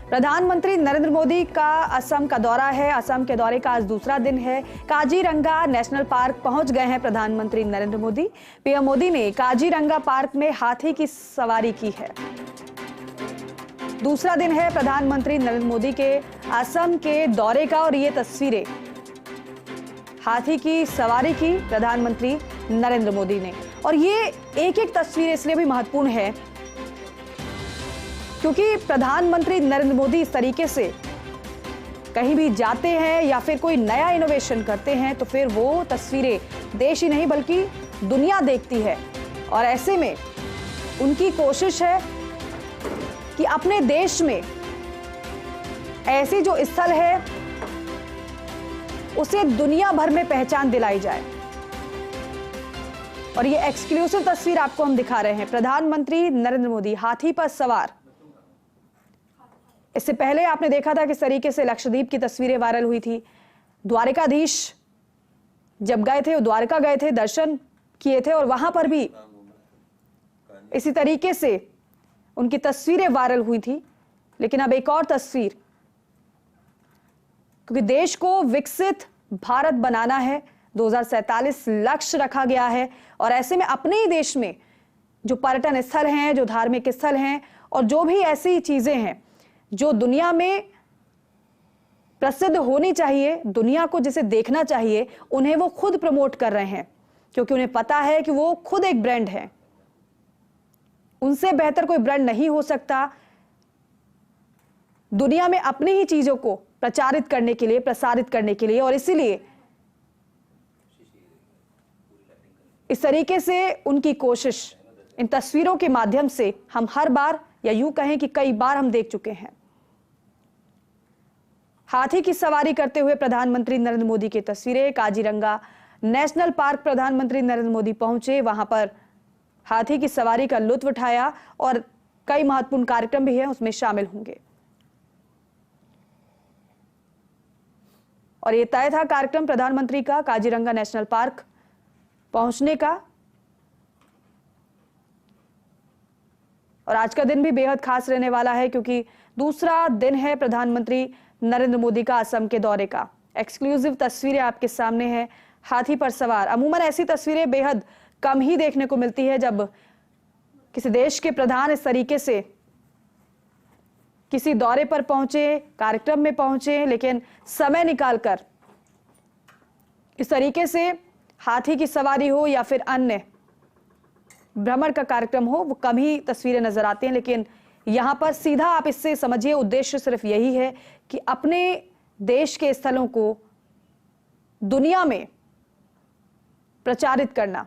प्रधानमंत्री नरेंद्र मोदी का असम का दौरा है। असम के दौरे का आज दूसरा दिन है। काजीरंगा नेशनल पार्क पहुंच गए हैं प्रधानमंत्री नरेंद्र मोदी। पीएम मोदी ने काजीरंगा पार्क में हाथी की सवारी की है। दूसरा दिन है प्रधानमंत्री नरेंद्र मोदी के असम के दौरे का और ये तस्वीरें हाथी की सवारी की प्रधानमंत्री नरेंद्र मोदी ने। और ये एक एक तस्वीर इसलिए भी महत्वपूर्ण है क्योंकि प्रधानमंत्री नरेंद्र मोदी इस तरीके से कहीं भी जाते हैं या फिर कोई नया इनोवेशन करते हैं तो फिर वो तस्वीरें देश ही नहीं बल्कि दुनिया देखती है। और ऐसे में उनकी कोशिश है कि अपने देश में ऐसी जो स्थल है उसे दुनिया भर में पहचान दिलाई जाए। और ये एक्सक्लूसिव तस्वीर आपको हम दिखा रहे हैं। प्रधानमंत्री नरेंद्र मोदी हाथी पर सवार। इससे पहले आपने देखा था किस तरीके से लक्षद्वीप की तस्वीरें वायरल हुई थी। द्वारकाधीश जब गए थे, वो द्वारका गए थे, दर्शन किए थे और वहां पर भी इसी तरीके से उनकी तस्वीरें वायरल हुई थी। लेकिन अब एक और तस्वीर, क्योंकि देश को विकसित भारत बनाना है, 2047 लक्ष्य रखा गया है और ऐसे में अपने ही देश में जो पर्यटन स्थल हैं, जो धार्मिक स्थल हैं और जो भी ऐसी चीजें हैं जो दुनिया में प्रसिद्ध होनी चाहिए, दुनिया को जिसे देखना चाहिए, उन्हें वो खुद प्रमोट कर रहे हैं क्योंकि उन्हें पता है कि वो खुद एक ब्रांड है। उनसे बेहतर कोई ब्रांड नहीं हो सकता दुनिया में अपनी ही चीजों को प्रचारित करने के लिए, प्रसारित करने के लिए। और इसीलिए इस तरीके से उनकी कोशिश इन तस्वीरों के माध्यम से हम हर बार या यूं कहें कि कई बार हम देख चुके हैं। हाथी की सवारी करते हुए प्रधानमंत्री नरेंद्र मोदी की तस्वीरें। काजीरंगा नेशनल पार्क प्रधानमंत्री नरेंद्र मोदी पहुंचे, वहां पर हाथी की सवारी का लुत्फ उठाया और कई महत्वपूर्ण कार्यक्रम भी हैं उसमें शामिल होंगे। और ये तय था कार्यक्रम प्रधानमंत्री का काजीरंगा नेशनल पार्क पहुंचने का। और आज का दिन भी बेहद खास रहने वाला है क्योंकि दूसरा दिन है प्रधानमंत्री नरेंद्र मोदी का असम के दौरे का। एक्सक्लूसिव तस्वीरें आपके सामने हैं हाथी पर सवार। अमूमन ऐसी तस्वीरें बेहद कम ही देखने को मिलती है जब किसी देश के प्रधान इस तरीके से किसी दौरे पर पहुंचे, कार्यक्रम में पहुंचे, लेकिन समय निकालकर इस तरीके से हाथी की सवारी हो या फिर अन्य भ्रमण का कार्यक्रम हो, वो कम ही तस्वीरें नजर आती हैं। लेकिन यहां पर सीधा आप इससे समझिए उद्देश्य सिर्फ यही है कि अपने देश के स्थलों को दुनिया में प्रचारित करना।